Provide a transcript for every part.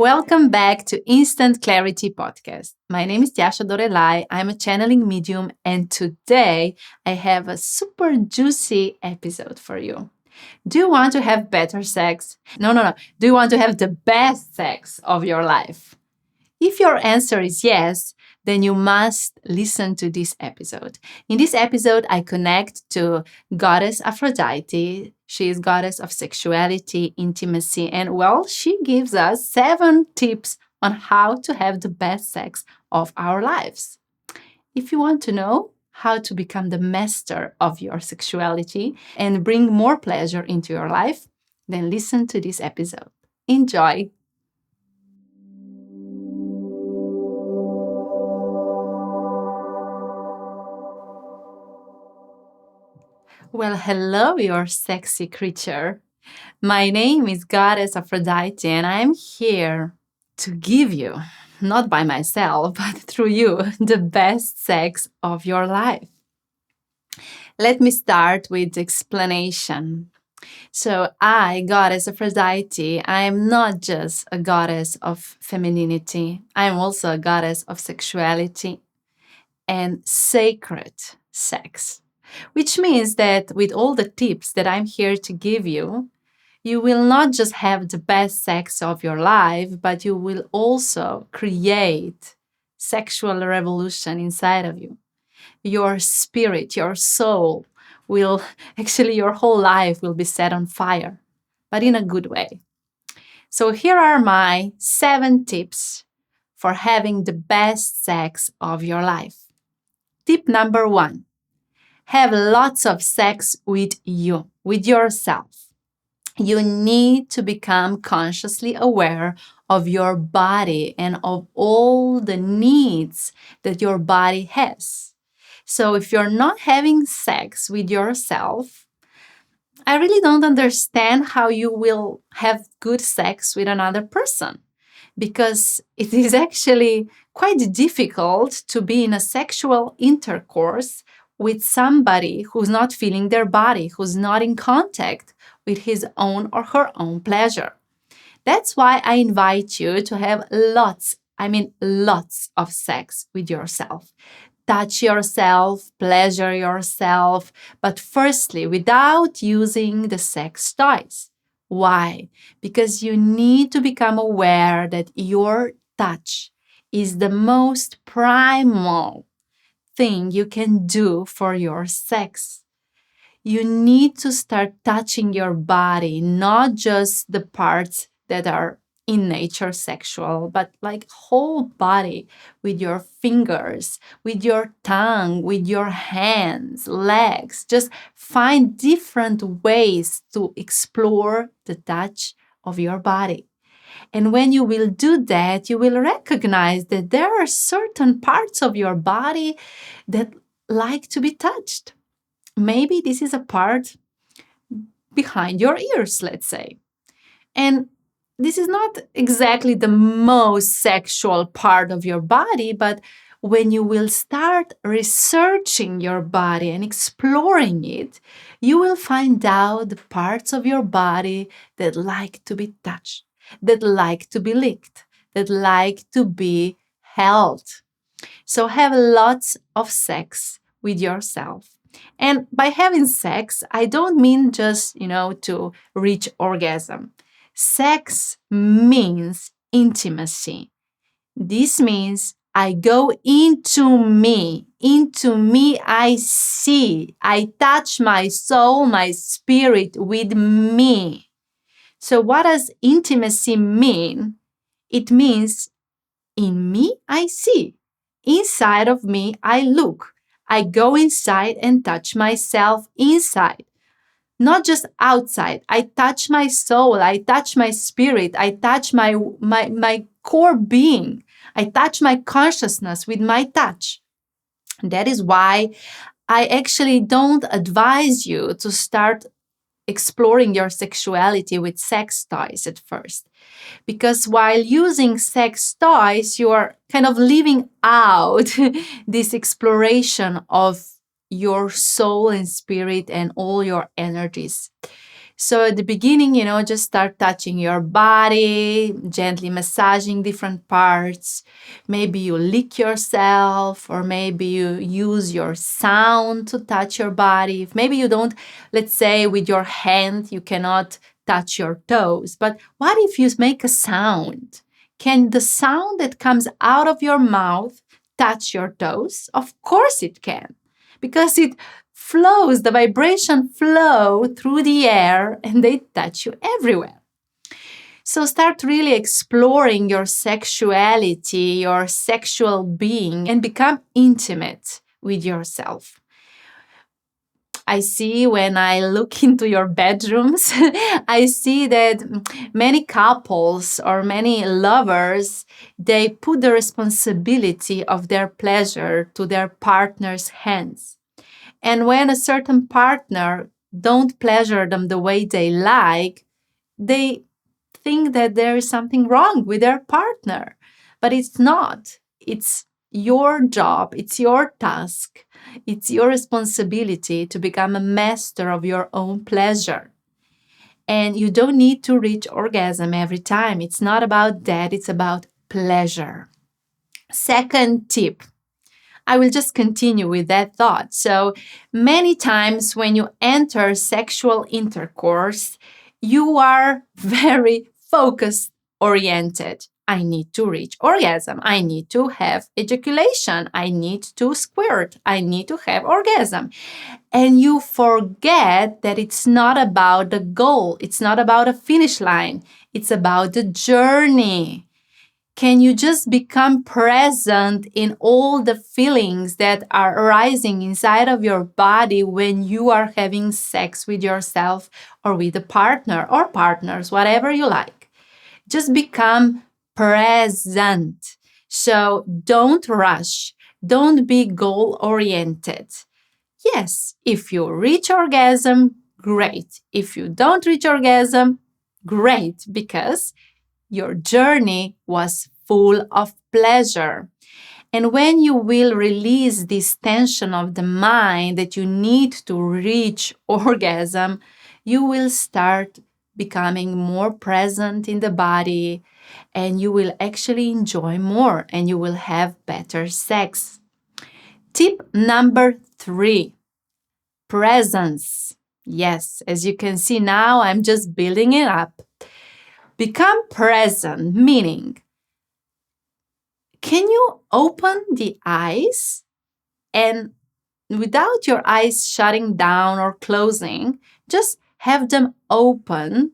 Welcome back to Instant Clarity Podcast. My name is Tjaša Dorelay. I'm a channeling medium, and today I have a super juicy episode for you. Do you want to have better sex? No. Do you want to have the best sex of your life? If your answer is yes, then you must listen to this episode. In this episode, I connect to goddess Aphrodite. She is goddess of sexuality, intimacy, and she gives us 7 tips on how to have the best sex of our lives. If you want to know how to become the master of your sexuality and bring more pleasure into your life, then listen to this episode. Enjoy! Well, hello, your sexy creature. My name is Goddess Aphrodite, and I'm here to give you, not by myself, but through you, the best sex of your life. Let me start with explanation. So, I, Goddess Aphrodite, I am not just a goddess of femininity, I am also a goddess of sexuality and sacred sex. Which means that with all the tips that I'm here to give you, you will not just have the best sex of your life, but you will also create sexual revolution inside of you. Your spirit, your soul will, actually, your whole life will be set on fire, but in a good way. So here are my 7 tips for having the best sex of your life. Tip number 1. Have lots of sex with you, with yourself. You need to become consciously aware of your body and of all the needs that your body has. So if you're not having sex with yourself, I really don't understand how you will have good sex with another person, because it is actually quite difficult to be in a sexual intercourse with somebody who's not feeling their body, who's not in contact with his own or her own pleasure. That's why I invite you to have lots of sex with yourself. Touch yourself, pleasure yourself, but firstly, without using the sex toys. Why? Because you need to become aware that your touch is the most primal thing you can do for your sex. You need to start touching your body, not just the parts that are in nature sexual, but like whole body, with your fingers, with your tongue, with your hands, legs. Just find different ways to explore the touch of your body. And when you will do that, you will recognize that there are certain parts of your body that like to be touched. Maybe this is a part behind your ears, let's say. And this is not exactly the most sexual part of your body, but when you will start researching your body and exploring it, you will find out the parts of your body that like to be touched, that like to be licked, that like to be held. So have lots of sex with yourself. And by having sex, I don't mean just, to reach orgasm. Sex means intimacy. This means I go into me. Into me, I see. I touch my soul, my spirit with me. So, what does intimacy mean? It means in me, I see. Inside of me, I look. I go inside and touch myself inside. Not just outside. I touch my soul. I touch my spirit. I touch my core being. I touch my consciousness with my touch. That is why I actually don't advise you to start exploring your sexuality with sex toys at first. Because while using sex toys, you are kind of leaving out this exploration of your soul and spirit and all your energies. So at the beginning, just start touching your body, gently massaging different parts. Maybe you lick yourself, or maybe you use your sound to touch your body. Maybe you don't, let's say with your hand, you cannot touch your toes. But what if you make a sound? Can the sound that comes out of your mouth touch your toes? Of course it can, because it flows, the vibration flow through the air and they touch you everywhere. So start really exploring your sexuality, your sexual being, and become intimate with yourself. I see when I look into your bedrooms, I see that many couples or many lovers, they put the responsibility of their pleasure to their partner's hands. And when a certain partner don't pleasure them the way they like, they think that there is something wrong with their partner. But it's not. It's your job, it's your task, it's your responsibility to become a master of your own pleasure. And you don't need to reach orgasm every time. It's not about that, it's about pleasure. Second tip, I will just continue with that thought. So many times when you enter sexual intercourse, you are very focus oriented. I need to reach orgasm. I need to have ejaculation. I need to squirt. I need to have orgasm. And you forget that it's not about the goal. It's not about a finish line. It's about the journey. Can you just become present in all the feelings that are arising inside of your body when you are having sex with yourself or with a partner or partners, whatever you like? Just become present. So don't rush. Don't be goal-oriented. Yes, if you reach orgasm, great. If you don't reach orgasm, great, because your journey was full of pleasure. And when you will release this tension of the mind that you need to reach orgasm, you will start becoming more present in the body and you will actually enjoy more and you will have better sex. Tip number 3, presence. Yes, as you can see now, I'm just building it up. Become present, meaning, can you open the eyes and without your eyes shutting down or closing, just have them open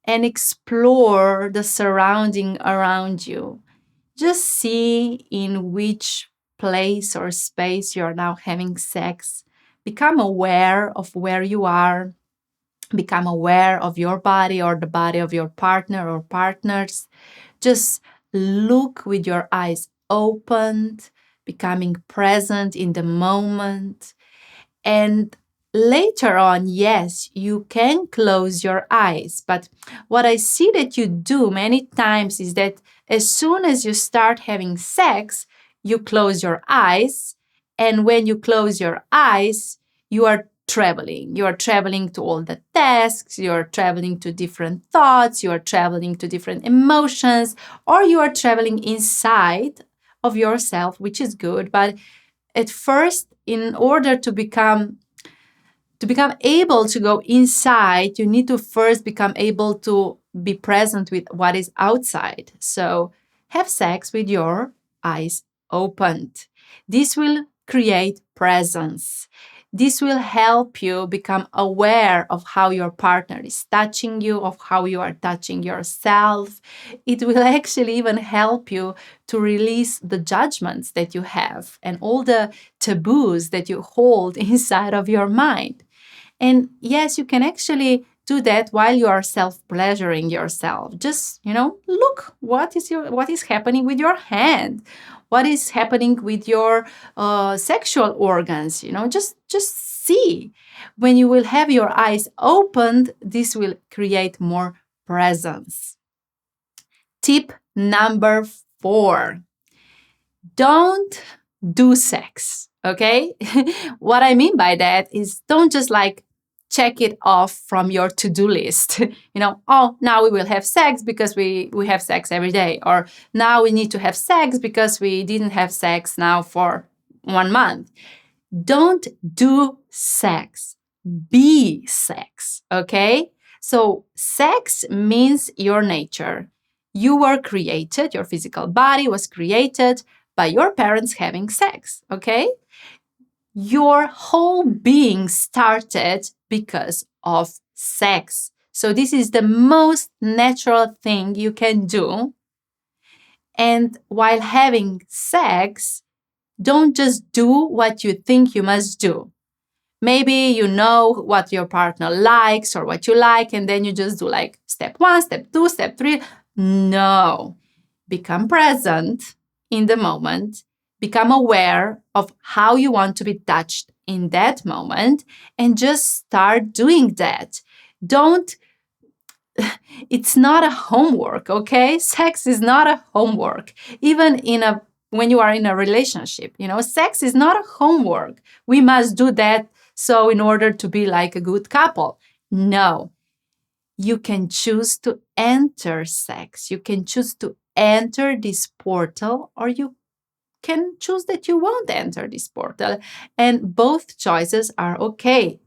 and explore the surrounding around you. Just see in which place or space you are now having sex. Become aware of where you are. Become aware of your body or the body of your partner or partners. Just look with your eyes opened, becoming present in the moment. And later on, yes, you can close your eyes. But what I see that you do many times is that as soon as you start having sex, you close your eyes. And when you close your eyes, you are traveling. You are traveling to all the tasks, you are traveling to different thoughts, you are traveling to different emotions, or you are traveling inside of yourself, which is good. But at first, in order to become able to go inside, you need to first become able to be present with what is outside. So have sex with your eyes opened. This will create presence. This will help you become aware of how your partner is touching you, of how you are touching yourself. It will actually even help you to release the judgments that you have and all the taboos that you hold inside of your mind. And yes, you can actually do that while you are self-pleasuring yourself. Just, look what is happening with your hand. What is happening with your sexual organs? Just see. When you will have your eyes opened, this will create more presence. Tip number 4. Don't do sex, okay? What I mean by that is don't just check it off from your to-do list. Oh, now we will have sex because we have sex every day. Or now we need to have sex because we didn't have sex now for 1 month. Don't do sex. Be sex, okay? So sex means your nature. You were created, your physical body was created by your parents having sex, okay? Your whole being started because of sex. So this is the most natural thing you can do. And while having sex, don't just do what you think you must do. Maybe you know what your partner likes or what you like, and then you just do like step 1, step 2, step 3. No. Become present in the moment. Become aware of how you want to be touched in that moment and just start doing that. It's not a homework, okay? Sex is not a homework. Even when you are in a relationship, sex is not a homework. We must do that so in order to be like a good couple. No. You can choose to enter sex. You can choose to enter this portal, or you can choose that you won't enter this portal. And both choices are okay.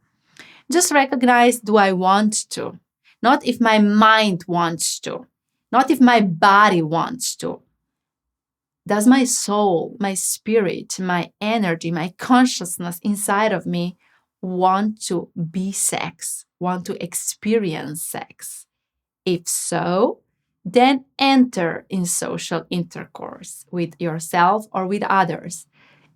Just recognize, do I want to? Not if my mind wants to. Not if my body wants to. Does my soul, my spirit, my energy, my consciousness inside of me want to be sex, want to experience sex? If so, then enter in social intercourse with yourself or with others.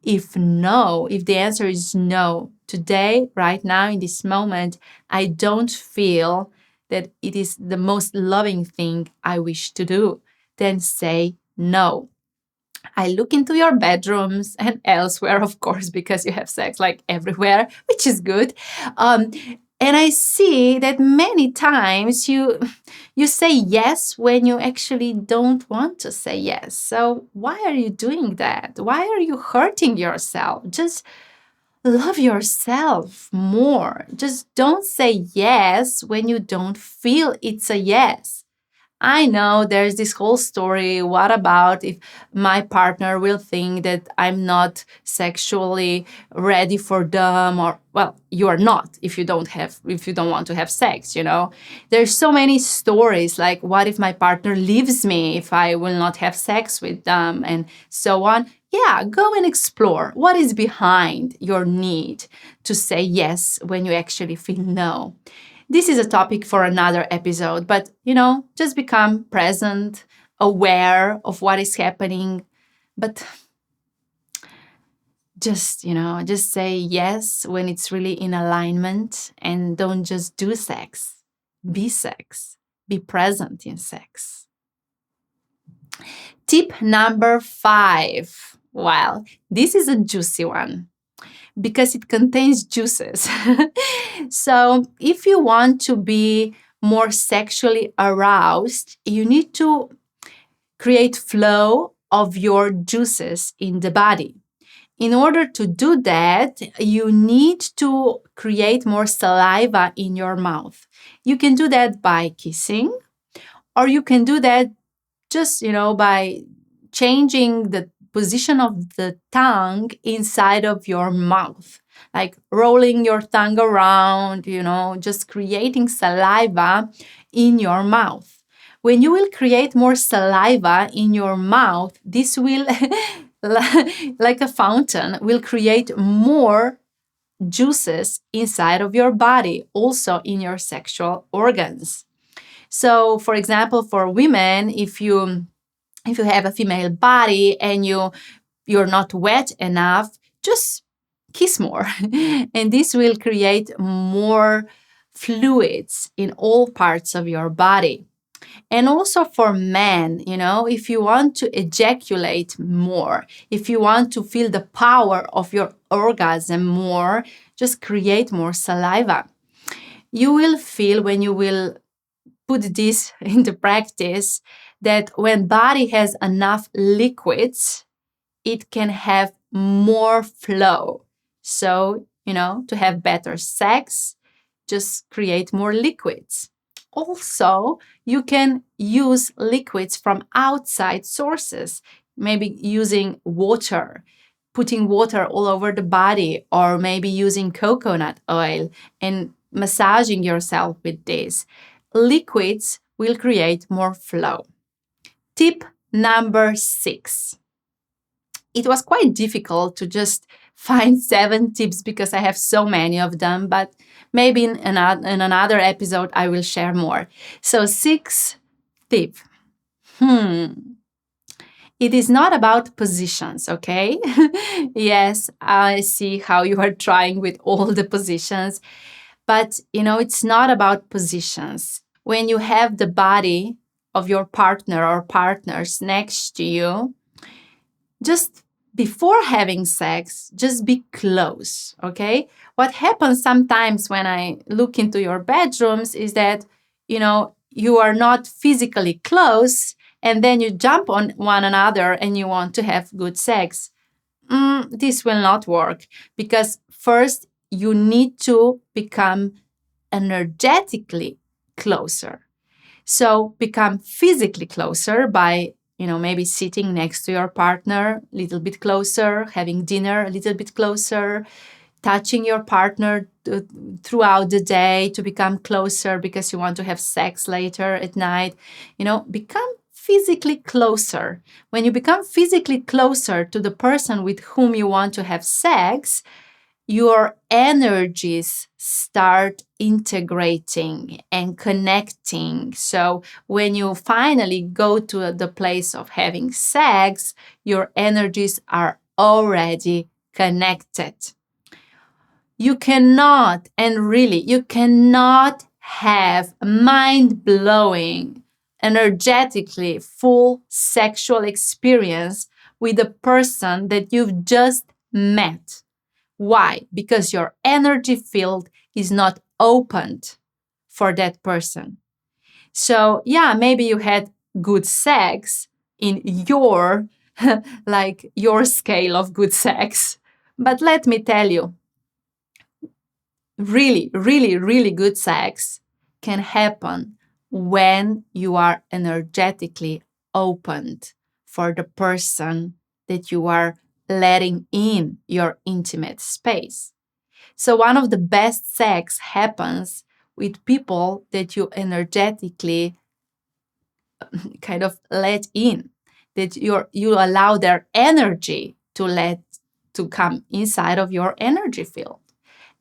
If no, if the answer is no, today, right now, in this moment, I don't feel that it is the most loving thing I wish to do, then say no. I look into your bedrooms and elsewhere, of course, because you have sex like everywhere, which is good. And I see that many times you say yes when you actually don't want to say yes. So why are you doing that? Why are you hurting yourself? Just love yourself more. Just don't say yes when you don't feel it's a yes. I know there's this whole story. What about if my partner will think that I'm not sexually ready for them? Or, well, you are not if you don't want to have sex, There's so many stories like, what if my partner leaves me if I will not have sex with them, and so on. Yeah, go and explore what is behind your need to say yes when you actually feel no. This is a topic for another episode, but, just become present, aware of what is happening, but just say yes when it's really in alignment, and don't just do sex. Be sex. Be present in sex. Tip number 5. Well, this is a juicy one, because it contains juices. So if you want to be more sexually aroused, you need to create flow of your juices in the body. In order to do that, you need to create more saliva in your mouth. You can do that by kissing, or you can do that just, by changing the position of the tongue inside of your mouth, like rolling your tongue around, just creating saliva in your mouth. When you will create more saliva in your mouth, this will, like a fountain, will create more juices inside of your body, also in your sexual organs. So, for example, for women, if you have a female body and you're not wet enough, just kiss more. And this will create more fluids in all parts of your body. And also for men, if you want to ejaculate more, if you want to feel the power of your orgasm more, just create more saliva. You will feel, when you will put this into practice, that when body has enough liquids, it can have more flow. So, to have better sex, just create more liquids. Also, you can use liquids from outside sources, maybe using water, putting water all over the body, or maybe using coconut oil and massaging yourself with this. Liquids will create more flow. Tip number 6. It was quite difficult to just find 7 tips because I have so many of them, but maybe in another episode I will share more. So 6th tip. It is not about positions, okay? Yes, I see how you are trying with all the positions, but it's not about positions. When you have the body of your partner or partners next to you, just before having sex, just be close, okay? What happens sometimes when I look into your bedrooms is that, you are not physically close and then you jump on one another and you want to have good sex. This will not work because first you need to become energetically closer. So become physically closer by maybe sitting next to your partner a little bit closer, having dinner a little bit closer, touching your partner throughout the day to become closer because you want to have sex later at night. Become physically closer. When you become physically closer to the person with whom you want to have sex, your energies start integrating and connecting. So when you finally go to the place of having sex, your energies are already connected. You cannot have mind-blowing, energetically full sexual experience with a person that you've just met. Why? Because your energy field is not opened for that person. So, maybe you had good sex in your your scale of good sex. But let me tell you, really, really, really good sex can happen when you are energetically opened for the person that you are letting in your intimate space. So one of the best sex happens with people that you energetically kind of let in, that you allow their energy to come inside of your energy field.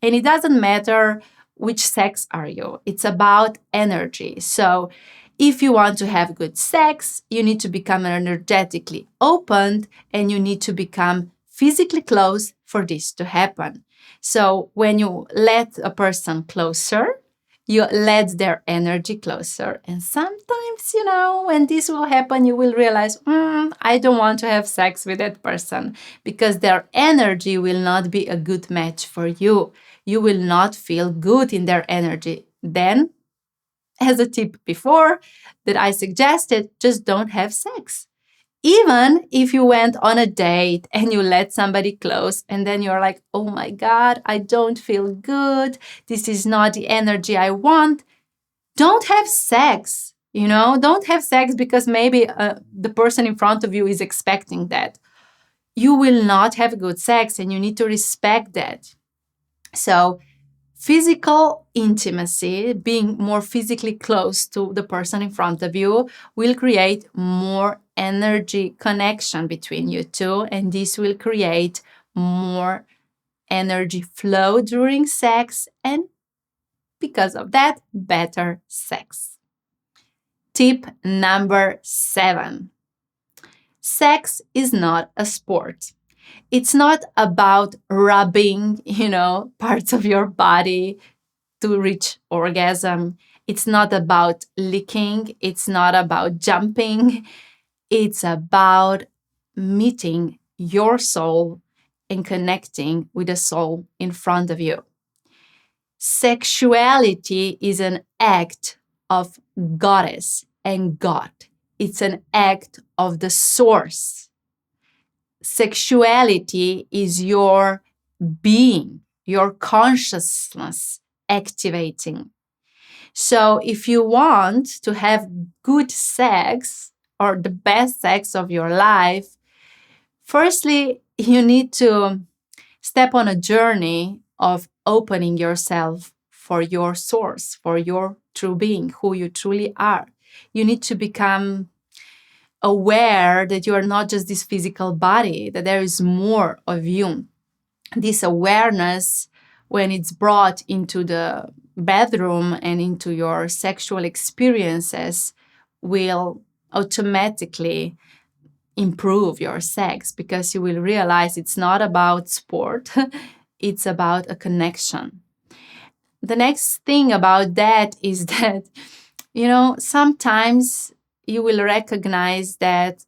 And it doesn't matter which sex are you. It's about energy. So if you want to have good sex, you need to become energetically opened and you need to become physically close for this to happen. So when you let a person closer, you let their energy closer. And sometimes, when this will happen, you will realize, I don't want to have sex with that person because their energy will not be a good match for you. You will not feel good in their energy. Then, as a tip before that I suggested, just don't have sex. Even if you went on a date and you let somebody close and then you're like, oh my God, I don't feel good. This is not the energy I want. Don't have sex. Don't have sex because maybe the person in front of you is expecting that. You will not have good sex and you need to respect that. So physical intimacy, being more physically close to the person in front of you, will create more energy connection between you two, and this will create more energy flow during sex, and because of that, better sex. Tip number 7. Sex is not a sport. It's not about rubbing, parts of your body to reach orgasm. It's not about licking. It's not about jumping. It's about meeting your soul and connecting with the soul in front of you. Sexuality is an act of goddess and God. It's an act of the source. Sexuality is your being, your consciousness activating. So if you want to have good sex or the best sex of your life, firstly, you need to step on a journey of opening yourself for your source, for your true being, who you truly are. You need to become aware that you are not just this physical body, that there is more of you. This awareness, when it's brought into the bedroom and into your sexual experiences, will automatically improve your sex, because you will realize it's not about sport, it's about a connection. The next thing about that is that, sometimes you will recognize that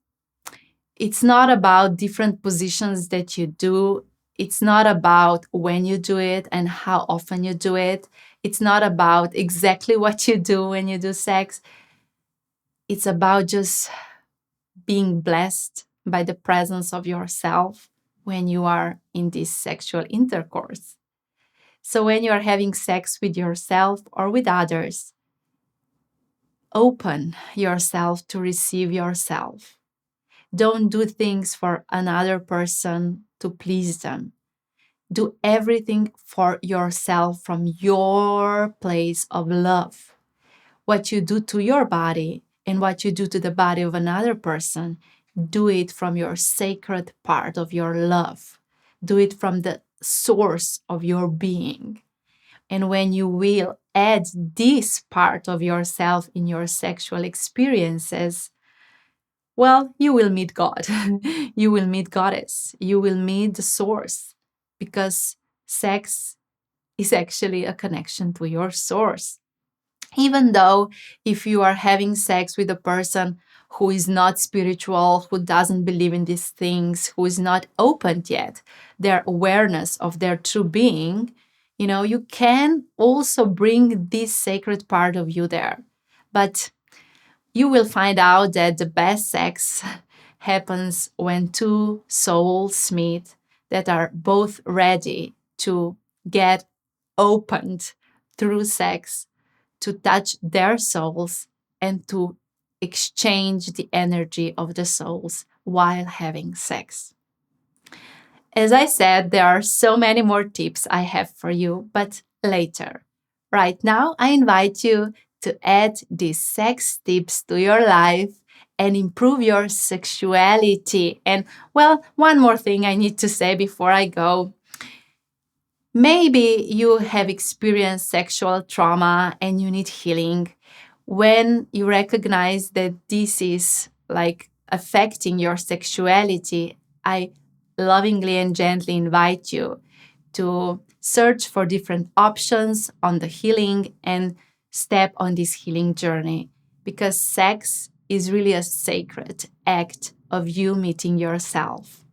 it's not about different positions that you do. It's not about when you do it and how often you do it. It's not about exactly what you do when you do sex. It's about just being blessed by the presence of yourself when you are in this sexual intercourse. So when you are having sex with yourself or with others, open yourself to receive yourself. Don't do things for another person to please them. Do everything for yourself from your place of love. What you do to your body and what you do to the body of another person, do it from your sacred part of your love. Do it from the source of your being. And when you will add this part of yourself in your sexual experiences, well, you will meet God. You will meet Goddess. You will meet the source, because sex is actually a connection to your source. Even though if you are having sex with a person who is not spiritual, who doesn't believe in these things, who is not opened yet, their awareness of their true being, you can also bring this sacred part of you there. But you will find out that the best sex happens when two souls meet that are both ready to get opened through sex, to touch their souls and to exchange the energy of the souls while having sex. As I said, there are so many more tips I have for you, but later. Right now, I invite you to add these sex tips to your life and improve your sexuality. And, well, one more thing I need to say before I go. Maybe you have experienced sexual trauma and you need healing. When you recognize that this is affecting your sexuality, I lovingly and gently invite you to search for different options on the healing and step on this healing journey, because sex is really a sacred act of you meeting yourself.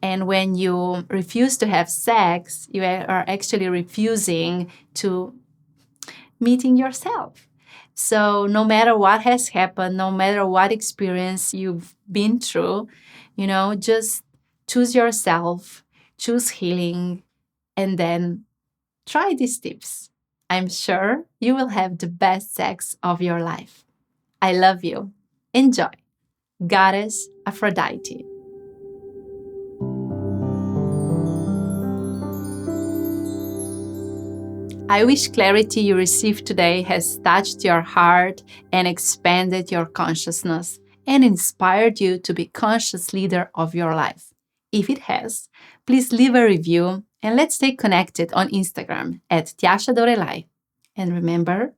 And when you refuse to have sex, you are actually refusing to meeting yourself. So no matter what has happened, no matter what experience you've been through, just choose yourself, choose healing, and then try these tips. I'm sure you will have the best sex of your life. I love you. Enjoy. Goddess Aphrodite. I wish clarity you received today has touched your heart and expanded your consciousness and inspired you to be conscious leader of your life. If it has, please leave a review and let's stay connected on Instagram at Tjaša Dorelay. And remember,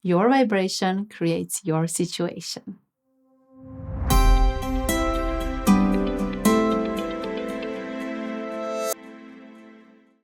your vibration creates your situation.